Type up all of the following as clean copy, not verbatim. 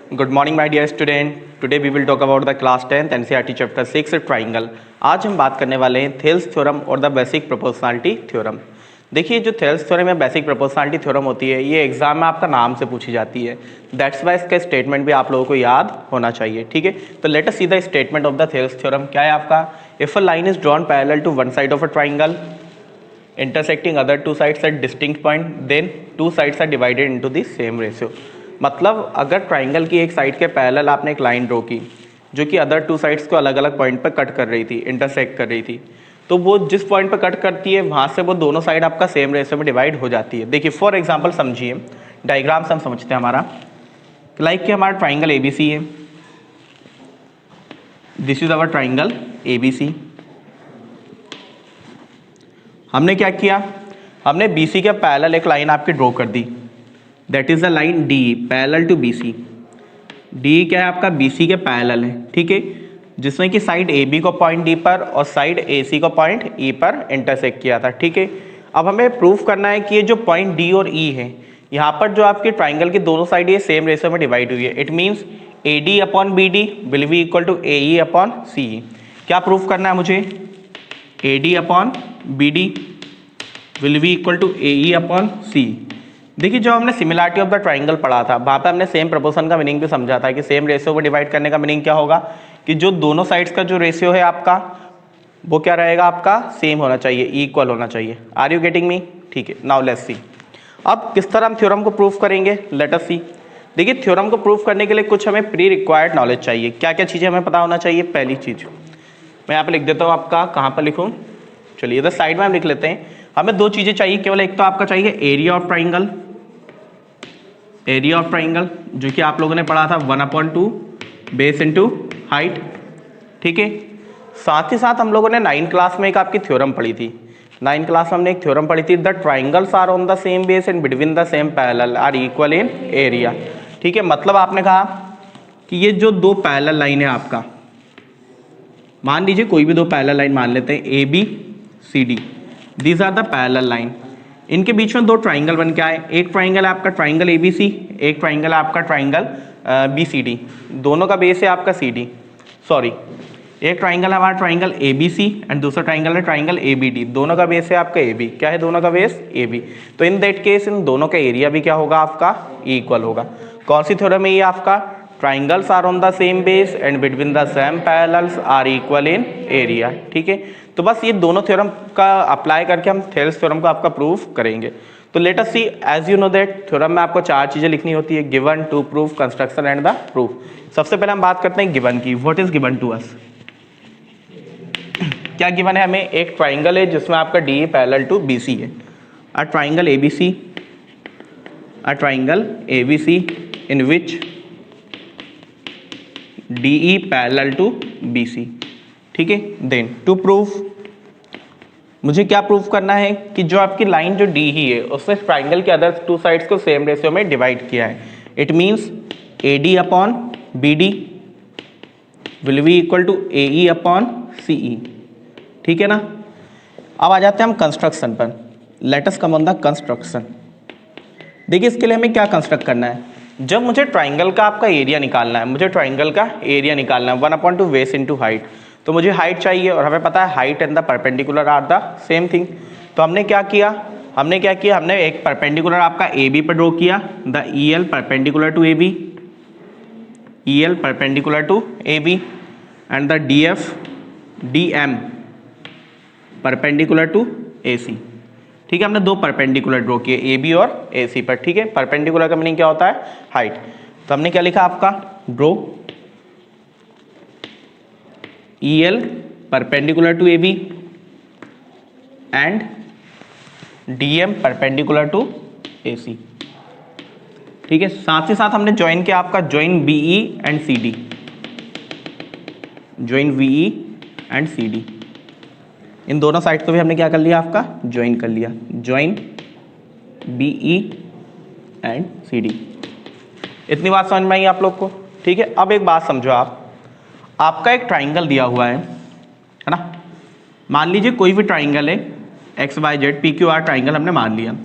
Good morning, my dear student. Today we will talk about the class 10th NCERT chapter 6 triangle. आज हम बात करने वाले हैं थेल्स थ्योरम और द बेसिक प्रोपोर्शनलिटी थ्योरम। देखिए, जो थेल्स थ्योरम या बेसिक प्रोपोर्शनलिटी थ्योरम होती है, ये एग्जाम में आपका नाम से पूछी जाती है। दैट्स वाई इसका स्टेटमेंट भी आप लोगों को याद होना चाहिए। ठीक है, तो let us see the statement of the Thales theorem. क्या है आपका? If a line is drawn parallel to one side of a triangle intersecting other two sides at distinct point, then two sides are divided into the same ratio। मतलब अगर triangle की एक side के parallel आपने एक line draw की जो कि अदर टू साइड्स को अलग अलग पॉइंट पर कट कर रही थी, इंटरसेक्ट कर रही थी, तो वो जिस पॉइंट पर कट करती है वहाँ से वो दोनों साइड आपका सेम रेशियो में डिवाइड हो जाती है। देखिए फॉर एग्जांपल समझिए, डायग्राम से हम समझते हैं हमारा, लाइक कि हमारा ट्राइंगल ABC है, this is our triangle ABC। हमने क्या किया, हमने BC के पैरेलल एक लाइन आपकी ड्रॉ कर दी, that is the line D parallel to BC। D क्या है आपका? BC के पैरेलल है, ठीक है, जिसमें कि साइड AB को पॉइंट D पर और साइड AC को पॉइंट E पर इंटरसेक्ट किया था। ठीक है, अब हमें प्रूफ करना है कि ये जो पॉइंट D और E है, यहाँ पर जो आपके ट्राइंगल की दोनों साइड ये सेम रेशियो में डिवाइड हुई है। It means AD upon BD will be equal to AE upon CE। क्या प्रूफ करना है मुझे? AD upon BD will be equal to AE upon CE। देखिए, जो हमने सिमिलरिटी ऑफ द ट्राइंगल पढ़ा था, वहाँ पे हमने सेम प्रोपोर्शन का मीनिंग भी समझा था कि सेम रेशियो को डिवाइड करने का मीनिंग क्या होगा कि जो दोनों साइड्स का जो रेशियो है आपका वो क्या रहेगा? आपका सेम होना चाहिए, इक्वल होना चाहिए। Are you getting me? ठीक है, नाउ लेट्स सी अब किस तरह हम थ्योरम को प्रूफ करेंगे। लेट अस सी। देखिए, थ्योरम को प्रूफ करने के लिए कुछ हमें प्री रिक्वायर्ड नॉलेज चाहिए। क्या क्या चीज़ें हमें पता होना चाहिए? पहली चीज़ मैं यहाँ पे लिख देता हूँ, आपका कहाँ पर लिखूँ? चलिए इधर साइड में हम लिख लेते हैं। हमें दो चीज़ें चाहिए केवल, एक तो आपका चाहिए area of triangle, area of triangle जो कि आप लोगों ने पढ़ा था 1/2 बेस इनटू हाइट। ठीक है, साथ ही साथ हम लोगों ने 9th क्लास में एक आपकी थ्योरम पढ़ी थी। 9th क्लास में हमने एक थ्योरम पढ़ी थी, the triangles are on the same base and between the same parallel are equal in area. ठीक है, मतलब आपने कहा कि ये जो दो पैरेलल लाइन है आपका, मान लीजिए कोई भी दो पैरेलल लाइन मान लेते हैं ABCD, these are the parallel line. इनके बीच में दो ट्राइंगल बन के आए, एक ट्राइंगल है आपका ट्राइंगल ABC, एक ट्राइंगल है आपका ट्राइंगल BCD। दोनों का बेस है आपका CD, सॉरी, एक ट्राइंगल है हमारा ट्राइंगल ABC एंड दूसरा ट्राइंगल है ट्राइंगल ABD। दोनों का बेस है आपका AB। क्या है दोनों का बेस? AB। तो इन दैट केस इन दोनों का एरिया भी क्या होगा? आपका इक्वल होगा। कौन सी थ्योरम है ये आपका? Triangles are on the same base and between the same parallels are equal in area. ठीक है, तो बस ये दोनों थ्योरम का अप्लाई करके हम थेल्स थ्योरम को आपका प्रूफ करेंगे। तो let us see, as you know that theorem में आपको चार चीजें लिखनी होती है, given, to proof, construction and the proof. सबसे पहले हम बात करते हैं गिवन की। What is given to us? क्या गिवन है हमें? एक ट्राइंगल है जिसमें आपका DE पैरेलल टू BC है, a triangle ABC, a triangle ABC in which DE parallel to BC। ठीक है, देन टू प्रूफ, मुझे क्या प्रूफ करना है कि जो आपकी लाइन जो DE है उसने ट्राइंगल के अदर टू साइड्स को सेम रेशियो में डिवाइड किया है। It means AD upon BD will be equal to AE upon CE। ठीक है ना, अब आ जाते हैं हम कंस्ट्रक्शन पर। Let us come on the construction. देखिए, इसके लिए हमें क्या कंस्ट्रक्ट करना है? जब मुझे ट्राइंगल का आपका एरिया निकालना है, मुझे ट्राइंगल का एरिया निकालना है 1/2 बेस इनटू हाइट, तो मुझे हाइट चाहिए और हमें पता है height and the perpendicular are the same thing. तो हमने क्या किया, हमने एक परपेंडिकुलर आपका AB पर ड्रॉ किया, the EL perpendicular to AB, EL perpendicular to AB and the DF DM perpendicular to AC। ठीक है, हमने दो परपेंडिकुलर ड्रॉ किए AB और AC पर। ठीक है, परपेंडिकुलर का मीनिंग क्या होता है? हाइट। तो हमने क्या लिखा आपका? Draw EL perpendicular to AB and DM perpendicular to AC। ठीक है, साथ ही साथ हमने ज्वाइन किया आपका join BE and CD, join VE and CD। इन दोनों साइड को भी हमने क्या कर लिया? आपका ज्वाइन कर लिया, ज्वाइन BE एंड CD। इतनी बात समझ में आई आप लोग को? ठीक है, अब एक बात समझो, आपका एक ट्राइंगल दिया हुआ है ना, मान लीजिए कोई भी ट्राइंगल है XYZ PQR ट्राइंगल हमने मान लिया।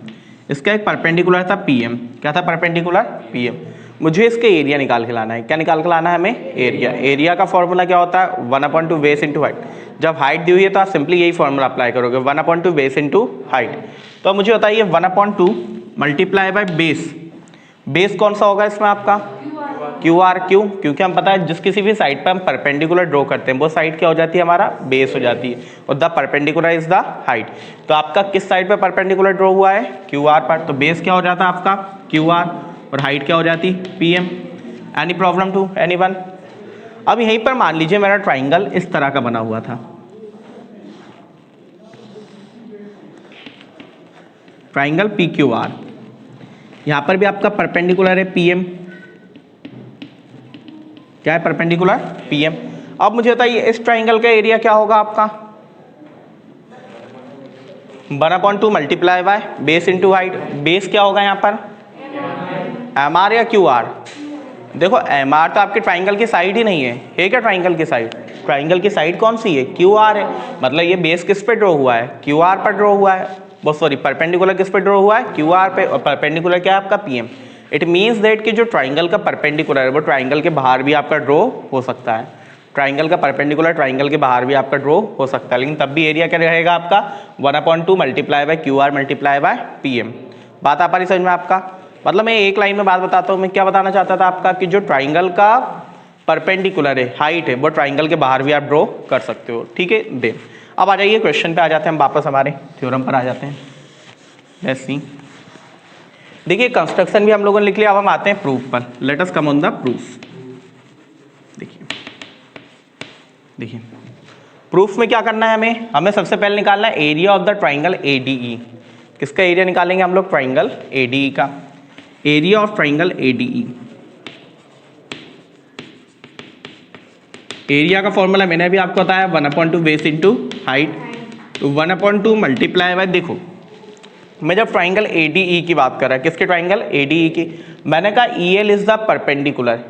इसका एक परपेंडिकुलर था PM। क्या था? Perpendicular PM। मुझे इसके एरिया निकाल के लाना है। क्या निकाल के लाना है हमें? एरिया। एरिया का फॉर्मूला क्या होता है? 1/2 बेस इंटू हाइट। जब हाइट दी हुई है तो आप सिंपली यही फॉर्मूला अप्लाई करोगे, 1/2 बेस इंटू हाइट। तो अब मुझे बताइए 1/2 मल्टीप्लाई बाय बेस। बेस कौन सा होगा इसमें आपका? Q R. क्यों? क्योंकि हम पता है जिस किसी भी साइड पर हम परपेंडिकुलर ड्रॉ करते हैं वो साइड क्या हो जाती है? हमारा बेस हो जाती है, और the perpendicular is the height. तो आपका किस साइड पर परपेंडिकुलर ड्रॉ हुआ है? क्यू आर पर। तो बेस क्या हो जाता है आपका? क्यू आर, और हाइट क्या हो जाती? P M. Any problem to anyone? अब यहीं पर मान लीजिए मेरा ट्राइंगल इस तरह का बना हुआ था, ट्राइंगल पी क्यू आर। यहां पर भी आपका परपेंडिकुलर है पीएम। क्या है? Perpendicular PM. अब मुझे बताइए इस ट्राइंगल का एरिया क्या होगा आपका? 1/2 multiply by base into height. Base क्या होगा यहाँ पर? एम आर या क्यू आर? देखो एम आर तो आपके ट्राइंगल की साइड ही नहीं है क्या? ट्राइंगल की साइड, ट्राइंगल की साइड कौन सी है? क्यू आर है। मतलब ये बेस किस पे ड्रॉ हुआ है? क्यू आर पर ड्रॉ हुआ है। वो सॉरी, परपेंडिकुलर किस पे ड्रॉ हुआ है? क्यू आर पे, और परपेंडिकुलर क्या है आपका? पीएम। इट मीन्स दैट कि जो ट्राइंगल का परपेंडिकुलर है वो ट्राइंगल के बाहर भी आपका ड्रॉ हो सकता है। ट्राइंगल का परपेंडिकुलर ट्राइंगल के बाहर भी आपका ड्रॉ हो सकता है, लेकिन तब भी एरिया क्या रहेगा आपका? 1/2 multiply bye Q R multiply by PM. बात आ पा रही समझ में आपका? मतलब मैं एक लाइन में बात बताता हूँ, मैं क्या बताना चाहता था आपका कि जो ट्राइंगल का परपेंडिकुलर है, हाइट है, वो ट्राइंगल के बाहर भी आप ड्रॉ कर सकते हो। ठीक है। देन अब आ जाइए क्वेश्चन पे आ जाते हैं हम, वापस हमारे थ्योरम पर आ जाते हैं। Let's see. देखिए कंस्ट्रक्शन भी हम लोगों ने लिख लिया, अब हम आते हैं प्रूफ पर। Let us come on the proof. देखिए प्रूफ में क्या करना है हमें? हमें सबसे पहले निकालना है area of the triangle ADE. किसका एरिया निकालेंगे हम लोग? ट्राइंगल एडीई का। Area of triangle ADE. Area का फॉर्मूला मैंने भी आपको बताया 1/2 बेस इंटू हाइट। तो 1/2 मल्टीप्लाई बाय, देखो मैं जब ट्राइंगल एडीई की बात कर रहा है, किसके? ट्राइंगल एडीई की। मैंने कहा EL is the perpendicular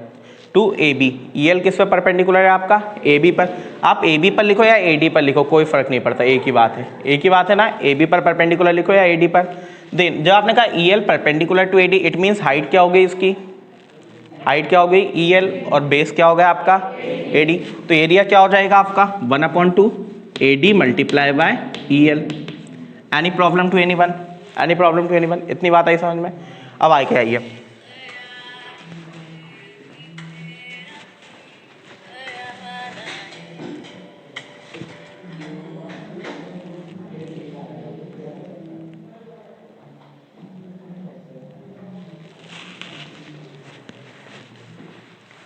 to A B. EL किस पर परपेंडिकुलर है आपका? ए बी पर। आप ए बी पर लिखो या ए डी पर लिखो, कोई फर्क नहीं पड़ता, एक ही बात है। एक ही बात है ना? ए बी पर परपेंडिकुलर लिखो या ए डी पर। देन जब आपने कहा EL perpendicular to A D, it means height क्या हो गई इसकी? हाइट क्या हो गई? ईएल, और बेस क्या हो गया आपका? A D. तो एरिया क्या हो जाएगा आपका? 1/2 A D multiply by EL. Any problem to anyone? Any problem to anyone? इतनी बात आई समझ में? अब आए क्या आइए,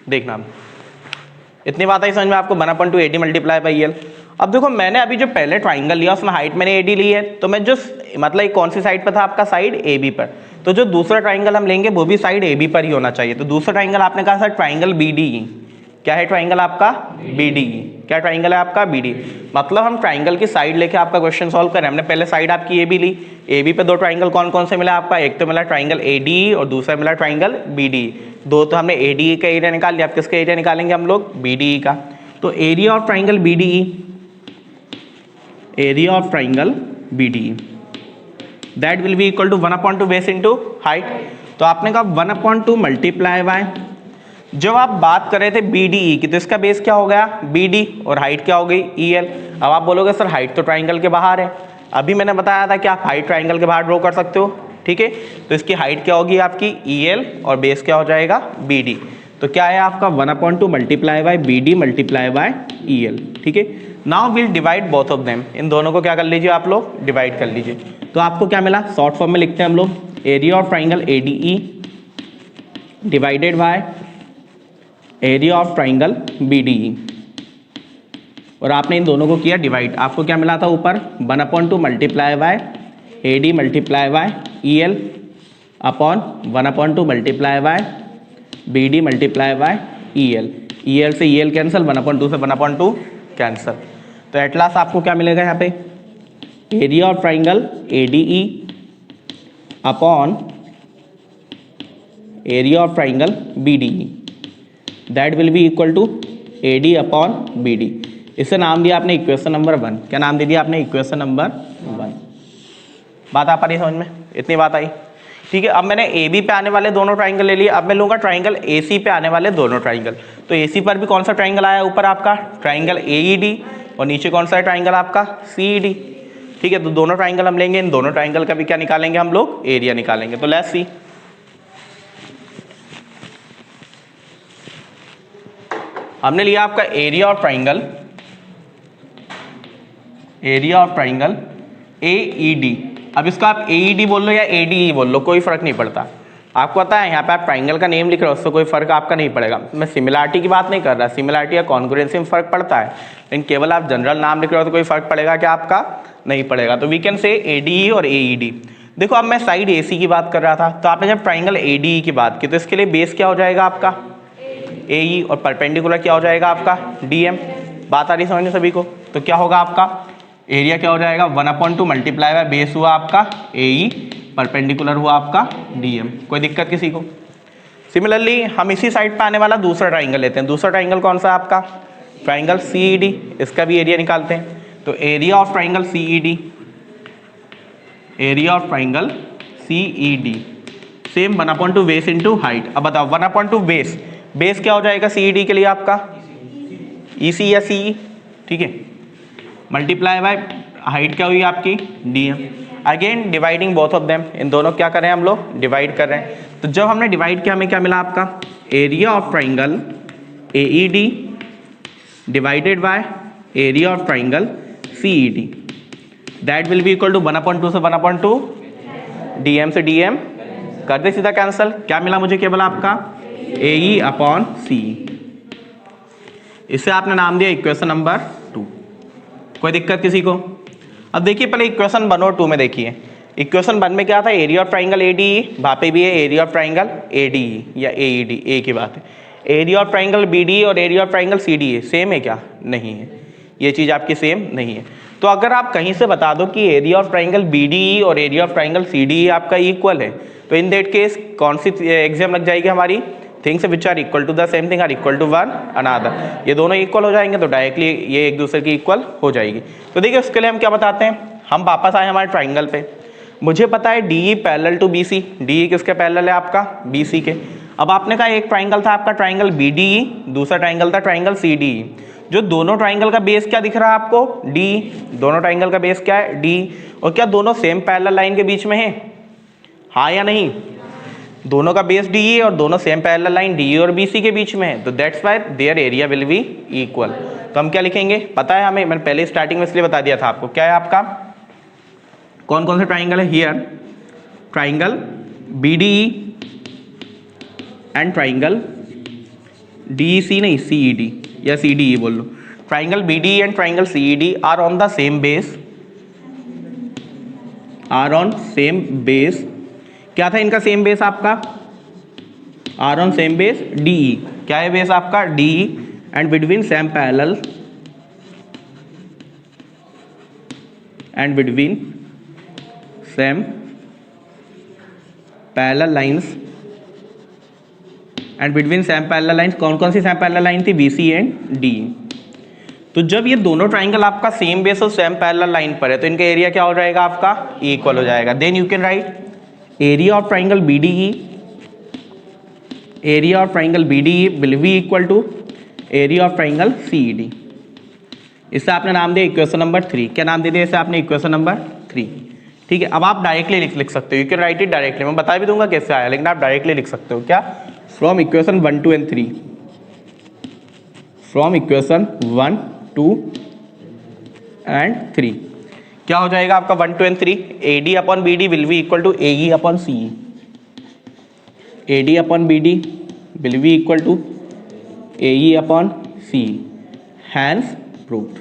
देखना इतनी बात आई समझ में आपको? 1/2 एडी मल्टीप्लाई बाई ईएल। अब देखो मैंने अभी जो पहले ट्राइंगल लिया उसमें हाइट मैंने एडी ली है, तो मैं जो मतलब कौन सी साइड पर था आपका? साइड ए बी पर। तो जो दूसरा ट्राइंगल हम लेंगे वो भी साइड ए बी पर ही होना चाहिए। तो दूसरा ट्राइंगल आपने कहा सर ट्राइंगल बी डी। क्या है ट्राइंगल आपका? B D. क्या ट्राइंगल है आपका? B D. मतलब हम ट्राइंगल की साइड लेके आपका क्वेश्चन सॉल्व करें। हमने पहले साइड आपकी A B Lee, A B पे दो ट्राइंगल कौन कौन से मिला आपका? एक तो मिला ट्राइंगल ए डी और दूसरा मिला ट्राइंगल बी डी। दो तो हमने ए डी का एरिया निकाल लिया, अब किसका एरिया निकालेंगे हम लोग? बी डी का। तो area of triangle B D, area of triangle B D that will be equal to 1/2 base into height. तो आपने कहा 1/2 मल्टीप्लाई बाय, जब आप बात कर रहे थे बी डी ई की, तो इसका बेस क्या हो गया? बी डी, और हाइट क्या हो गई? E L. अब आप बोलोगे सर हाइट तो ट्राइंगल के बाहर है। अभी मैंने बताया था कि आप हाइट ट्राइंगल के बाहर ड्रॉ कर सकते हो। ठीक है। तो इसकी हाइट क्या होगी आपकी? ई एल, और बेस क्या हो जाएगा? B D. तो क्या है आपका? 1/2 multiply by B D multiply by E L. ठीक है। Now will divide both of them. इन दोनों को क्या कर लीजिए आप लोग? डिवाइड कर लीजिए। तो आपको क्या मिला? शॉर्ट फॉर्म में लिखते हैं हम लोग, area of triangle A D E divided by area of triangle B D E, और आपने इन दोनों को किया डिवाइड। आपको क्या मिला था ऊपर? 1/2 multiply by A D multiply by E L upon 1/2 multiply by B D multiply by E L. E L से ई एल कैंसिल, 1/2 से 1/2 कैंसिल। तो एट लास्ट आपको क्या मिलेगा यहाँ पे? Area of triangle A D E upon area of triangle B D E, that will be equal to A D upon B D. इसे नाम दिया आपने इक्वेशन नंबर 1। क्या नाम दे दिया आपने? Equation number 1। बात आ पा रही समझ में? इतनी बात आई। ठीक है, अब मैंने ए बी पे आने वाले दोनों ट्राइंगल ले लिए, अब मैं लूँगा ट्राइंगल ए सी पे आने वाले दोनों ट्राइंगल। तो ए सी पर भी कौन सा ट्राइंगल आया ऊपर आपका, ट्राइंगल ए ई डी, और नीचे कौन सा है ट्राइंगल आपका सी ई डी। ठीक है, तो दोनों ट्राइंगल हम लेंगे, इन दोनों ट्राइंगल का भी क्या निकालेंगे हम लोग, एरिया निकालेंगे। तो लेट्स सी, हमने लिया आपका area of triangle, area of triangle A E D. अब इसका आप ए ई डी बोल लो या ए डी ई बोल लो, कोई फर्क नहीं पड़ता। आपको पता है यहाँ पे आप ट्राइंगल का नेम लिख रहे हो, उससे कोई फर्क आपका नहीं पड़ेगा। मैं सिमिलरिटी की बात नहीं कर रहा, सिमिलरिटी या कॉन्ग्रुएंसी में फर्क पड़ता है, लेकिन केवल आप जनरल नाम लिख रहे हो तो कोई फर्क पड़ेगा क्या आपका, नहीं पड़ेगा। तो we can say A D E और ए ई डी। देखो अब मैं साइड ए सी की बात कर रहा था, तो आपने जब ट्राइंगल ए डी ई की बात की तो इसके लिए बेस क्या हो जाएगा आपका ए ई, और परपेंडिकुलर क्या हो जाएगा आपका डी एम। बात आ रही समझ में सभी को? तो क्या होगा आपका एरिया क्या हो जाएगा 1/2 मल्टीप्लाई बाय बेस हुआ आपका ए ई, परपेंडिकुलर हुआ आपका डी एम। कोई दिक्कत किसी को? सिमिलरली हम इसी साइड पे आने वाला दूसरा ट्राइंगल लेते हैं। दूसरा ट्राइंगल कौन सा आपका, ट्राइंगल सी ई डी। इसका भी एरिया निकालते हैं। तो area of triangle C E D, area of triangle C E D same 1/2 base into height. अब बताओ 1/2 बेस, बेस क्या हो जाएगा सी ई डी के लिए आपका ई सी या सी ई, ठीक है, मल्टीप्लाई बाय हाइट क्या हुई आपकी D M. Again dividing both of them, इन दोनों क्या कर रहे हैं हम लोग, डिवाइड कर रहे हैं। तो जब हमने डिवाइड किया हमें क्या मिला आपका area of triangle A E D divided by area of triangle C E D, that will be equal to 1/2 से 1/2 डी एम से डी एम कर दे सीधा कैंसिल। क्या मिला मुझे केवल आपका ए ई अपॉन सी। इसे आपने नाम दिया इक्वेशन नंबर 2। कोई दिक्कत किसी को? अब देखिए पहले इक्वेशन 1 और 2 में देखिए। इक्वेशन 1 में क्या था, area of triangle A D E, वहाँ पे भी है area of triangle A D E या ए ई डी, ए की बात है। Area of triangle B D और area of triangle C D A same है क्या? नहीं है, ये चीज़ आपकी सेम नहीं है। तो अगर आप कहीं से बता दो कि area of triangle B D E और area of triangle C D E आपका इक्वल है, तो इन दैट केस कौन सी एग्जाम लग जाएगी हमारी, things which are equal to the same thing are equal to one another. ये दोनों इक्वल हो जाएंगे तो डायरेक्टली ये एक दूसरे की इक्वल हो जाएगी। तो देखिए उसके लिए हम क्या बताते हैं, हम वापस आए हमारे ट्राइंगल पे। मुझे पता है D E parallel to B C, D E किसके पैरेलल है आपका बी सी के। अब आपने कहा एक ट्राइंगल था आपका ट्राइंगल बी डी ई, दूसरा ट्राइंगल था ट्राइंगल सी डी ई। जो दोनों ट्राइंगल का बेस क्या दिख रहा है आपको, डी। दोनों ट्राइंगल का बेस क्या है, डी। और क्या दोनों सेम पैरेलल लाइन के बीच में है, हाँ या नहीं? दोनों का बेस डी ई और दोनों same parallel line D E और बी सी के बीच में है, तो that's why their area will be equal. तो हम क्या लिखेंगे पता है हमें, मैंने पहले स्टार्टिंग में इसलिए बता दिया था आपको। क्या है आपका, कौन कौन से ट्राइंगल है, here triangle B D E and triangle D E C, नहीं सी ई डी या सी डी ई बोल लो। Triangle B D E and triangle C E D are on the same base, are on same base. क्या था इनका same base आपका, are on same base D E. क्या है base आपका D E, and between same parallel, and between same parallel lines, and between same parallel lines. कौन कौन सी same parallel line थी, बी सी एंड डी। तो जब ये दोनों ट्राइंगल आपका सेम बेस और सेम पैरेलल लाइन पर है तो इनका एरिया क्या हो जाएगा आपका इक्वल हो जाएगा। Then you can write area of triangle B D E, area of triangle B D E will be equal to area of triangle C E D. इससे आपने नाम दिया इक्वेशन नंबर 3। क्या नाम दे दिया इसे आपने, इक्वेशन नंबर 3। ठीक है, अब आप डायरेक्टली लिख सकते हो, you can right it directly. मैं बता भी दूंगा कैसे आया, लेकिन आप डायरेक्टली लिख सकते हो। क्या, from equation 1, 2 and 3, from equation 1, 2 and 3 क्या हो जाएगा आपका 1, 2 and 3, A D upon B D will be equal to A E upon C E, A D upon B D will be equal to A E upon C E, hence proved.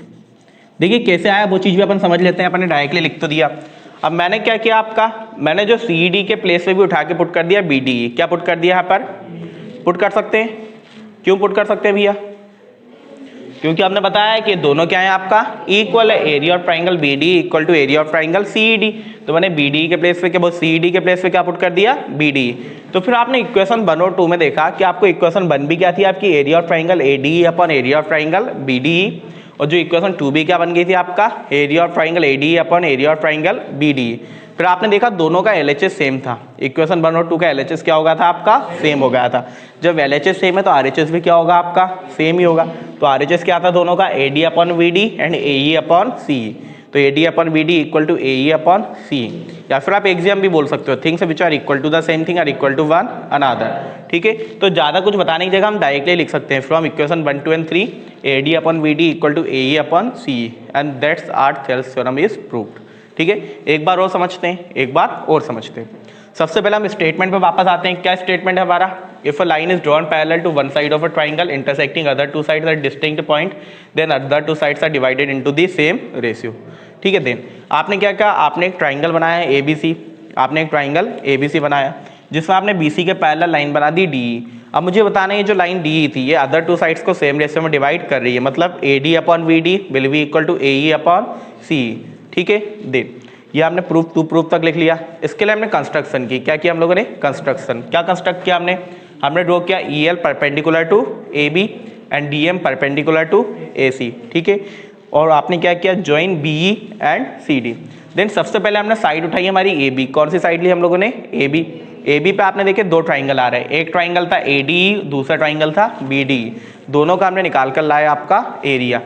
देखिए कैसे आया वो चीज़ भी अपन समझ लेते हैं। अपन ने directly लिख तो दिया। अब मैंने क्या किया आपका, मैंने जो सी ई डी के प्लेस पे भी उठा के पुट कर दिया बी डी ई। क्या पुट कर दिया यहाँ पर, पुट कर सकते हैं। क्यों पुट कर सकते हैं भैया, क्योंकि हमने बताया कि दोनों क्या है आपका इक्वल है। Area of triangle B D equal to area of triangle C E D. तो मैंने बी डी के प्लेस पे क्या, सी ई डी के प्लेस पे क्या पुट कर दिया बी डी। तो फिर आपने इक्वेशन 1 और 2 में देखा कि आपको इक्वेशन 1 भी क्या थी आपकी, area of triangle A D upon area of triangle B D. और जो इक्वेशन 2 भी क्या बन गई थी आपका, area of triangle A D upon area of triangle B D. फिर आपने देखा दोनों का LHS सेम था, इक्वेशन 1 और 2 का LHS क्या हो गया था आपका, सेम हो गया था। जब LHS सेम है तो RHS भी क्या होगा आपका, सेम ही होगा। तो RHS क्या था दोनों का, AD/VD एंड AE/CE। तो AD/VD इक्वल टू AE/CE, या फिर आप एग्जाम भी बोल सकते हो, things which are equal to the same thing are equal to one another. ठीक है, तो ज़्यादा कुछ बताने की जगह हम डायरेक्टली लिख सकते हैं from equation 1, 2 and 3 AD/VD equal to AE/CE and that's our Thales theorem is proved. ठीक है, एक बार और समझते हैं, एक बार और समझते हैं। सबसे पहले हम स्टेटमेंट पे वापस आते हैं। क्या स्टेटमेंट है हमारा, if a line is drawn parallel to one side of a triangle intersecting other two sides at distinct point then other two sides are divided into the same ratio. ठीक है, then आपने क्या किया, आपने एक triangle बनाया है ABC, आपने एक ट्राइंगल ABC बनाया जिसमें आपने BC के पैरेलल लाइन बना दी DE। अब मुझे बताना है ये जो लाइन DE थी ये अदर टू साइड्स को सेम रेशियो में डिवाइड कर रही है, मतलब AD/VD will be equal to AE/CE। ठीक है, देन ये हमने प्रूफ टू प्रूफ तक लिख लिया। इसके लिए हमने कंस्ट्रक्शन की, क्या किया हम लोगों ने, कंस्ट्रक्शन। क्या कंस्ट्रक्ट किया हमने ड्रॉ किया EL perpendicular to AB and DM perpendicular to AC। ठीक है, और आपने क्या किया, join BE and CD। Then सबसे पहले हमने साइड उठाई हमारी AB। कौन सी साइड ली हम लोगों ने, AB पे आपने देखे दो ट्राइंगल आ रहे हैं, एक ट्राइंगल था ADE, दूसरा ट्राइंगल था BDE। दोनों का हमने निकाल कर लाया आपका एरिया।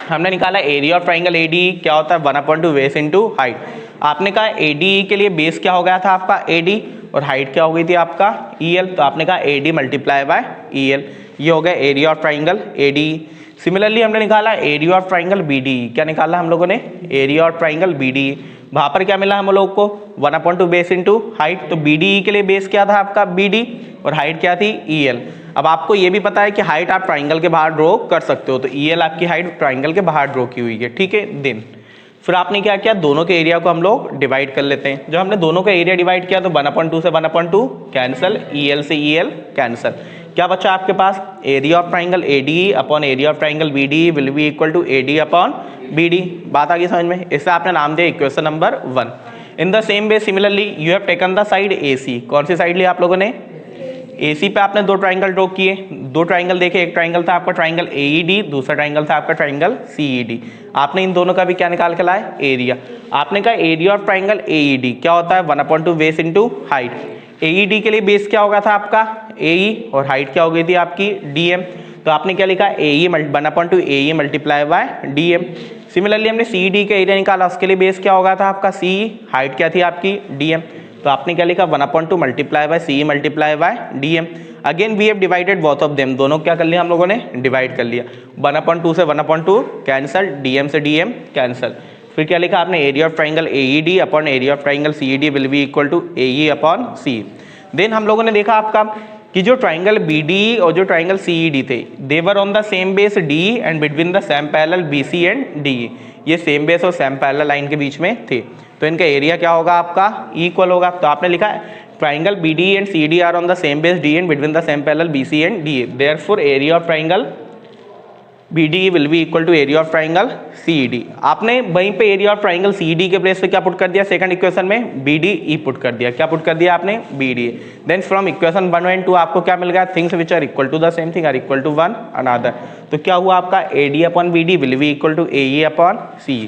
हमने निकाला एरिया ऑफ ट्राइंगल ADE क्या होता है, 1/2 बेस इंटू हाइट। आपने कहा ADE के लिए बेस क्या हो गया था आपका AD और हाइट क्या हो गई थी आपका EL, तो आपने कहा AD मल्टीप्लाई बाय EL, ये हो गया area of triangle ADE। Similarly हमने निकाला एरिया ऑफ ट्राइंगल BDE। क्या निकाला हम लोगों ने, एरिया ऑफ ट्राइंगल BDE। वहां पर क्या मिला हम लोग को, 1/2 बेस इंटू हाइट। तो BDE के लिए बेस क्या था आपका BD और हाइट क्या थी EL। अब आपको ये भी पता है कि हाइट आप ट्राइंगल के बाहर ड्रॉ कर सकते हो, तो EL आपकी हाइट ट्राइंगल के बाहर ड्रॉ की हुई है। ठीक है, देन फिर आपने क्या किया, दोनों के एरिया को हम लोग डिवाइड कर लेते हैं। जब हमने दोनों का एरिया डिवाइड किया तो 1/2 से 1/2 कैंसिल, EL से EL कैंसिल। क्या बचा आपके पास, area of triangle ADE upon area of triangle BDE will be equal to AD/BD। बात आ गई समझ में, इससे आपने नाम दिया equation number 1। In the same way similarly you have taken the side AC। कौन सी साइड ली आप लोगों ने, AC पे आपने दो ट्राइंगल ड्रॉ किए, दो ट्राइंगल देखे, एक ट्राइंगल था आपका ट्राइंगल AED, दूसरा ट्राइंगल था आपका ट्राइंगल CED। आपने इन दोनों का भी क्या निकाल के लाया, एरिया। आपने कहा एरिया ऑफ ट्राइंगल AED क्या होता है, 1/2 बेस इंटू हाइट। AED के लिए बेस क्या होगा था आपका AE और हाइट क्या हो गई थी आपकी DM। तो आपने क्या लिखा, AE 1/2 AE multiply by DM। Similarly हमने CED का एरिया निकाला, उसके लिए बेस क्या होगा था आपका CE, हाइट क्या थी आपकी DM। तो आपने क्या लिखा, 1/2 multiply by CE multiply by DM। Again we have divided both of them, दोनों क्या कर लिया हम लोगों ने, डिवाइड कर लिया। 1/2 से 1/2 कैंसल, DM से DM कैंसल। फिर क्या लिखा आपने, area of triangle AED upon area of triangle CED will be equal to AE/CE। Then हम लोगों ने देखा आपका कि जो ट्राइंगल BDE और जो ट्राइंगल CED थे they were on the same base DE and between the same parallel BC and DE। ये सेम बेस और सेम पैरेलल लाइन के बीच में थे, तो इनका एरिया क्या होगा आपका, इक्वल होगा। तो आपने लिखा triangle BDE and CED are on the same base DE and between the same parallel BC and DE, therefore area of triangle BDE will be equal to area of triangle CED। आपने वहीं पे area of triangle CED के place पे क्या put कर दिया, second equation में BDE put कर दिया। क्या पुट कर दिया आपने, BDE। Then from equation 1 and 2 आपको क्या मिल गया, things which are equal to the same thing are equal to one another. तो क्या हुआ आपका, AD/BD will be equal to AE/CE,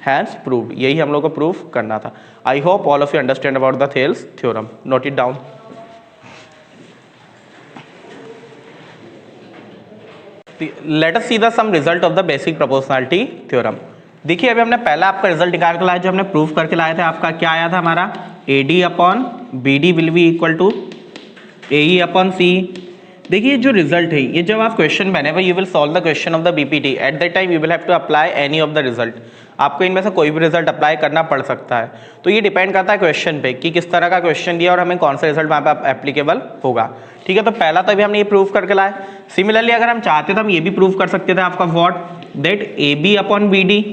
hence proved. यही हम लोग को प्रूव करना था। I hope all of you understand about the Thales theorem, note it down. Let us see the some result of the basic proportionality theorem. देखिए अभी हमने पहला आपका रिजल्ट निकाल के लाया, जो हमने प्रूफ करके लाए थे। आपका क्या आया था हमारा, AD/BD will be equal to AE/CE। देखिए जो रिजल्ट है ये जब आप question whenever you will solve the question of the BPT at that time you will have to apply any of the result। आपको इनमें से कोई भी रिजल्ट अप्लाई करना पड़ सकता है। तो ये डिपेंड करता है क्वेश्चन पे कि किस तरह का क्वेश्चन दिया और हमें कौन सा रिजल्ट वहाँ पे एप्लीकेबल होगा। ठीक है, तो पहला तो अभी हमने ये प्रूव करके लाए। सिमिलरली अगर हम चाहते तो हम ये भी प्रूव कर सकते थे आपका what, that AB/BD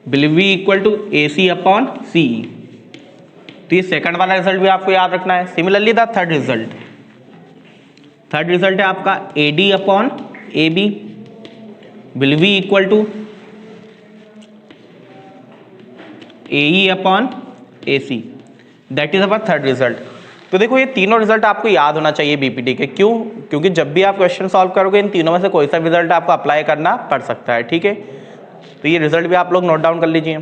will be equal to AC/CE। तो ये सेकंड वाला रिजल्ट भी आपको याद रखना है। सिमिलरली द थर्ड रिजल्ट है आपका AD/AB will be equal to AE/AC, that is our third result. तो देखो ये तीनों रिजल्ट आपको याद होना चाहिए BPT के। क्यों, क्योंकि जब भी आप क्वेश्चन सॉल्व करोगे इन तीनों में से कोई सा रिजल्ट आपको अप्लाई करना पड़ सकता है। ठीक है, तो ये रिजल्ट भी आप लोग नोट डाउन कर लीजिए।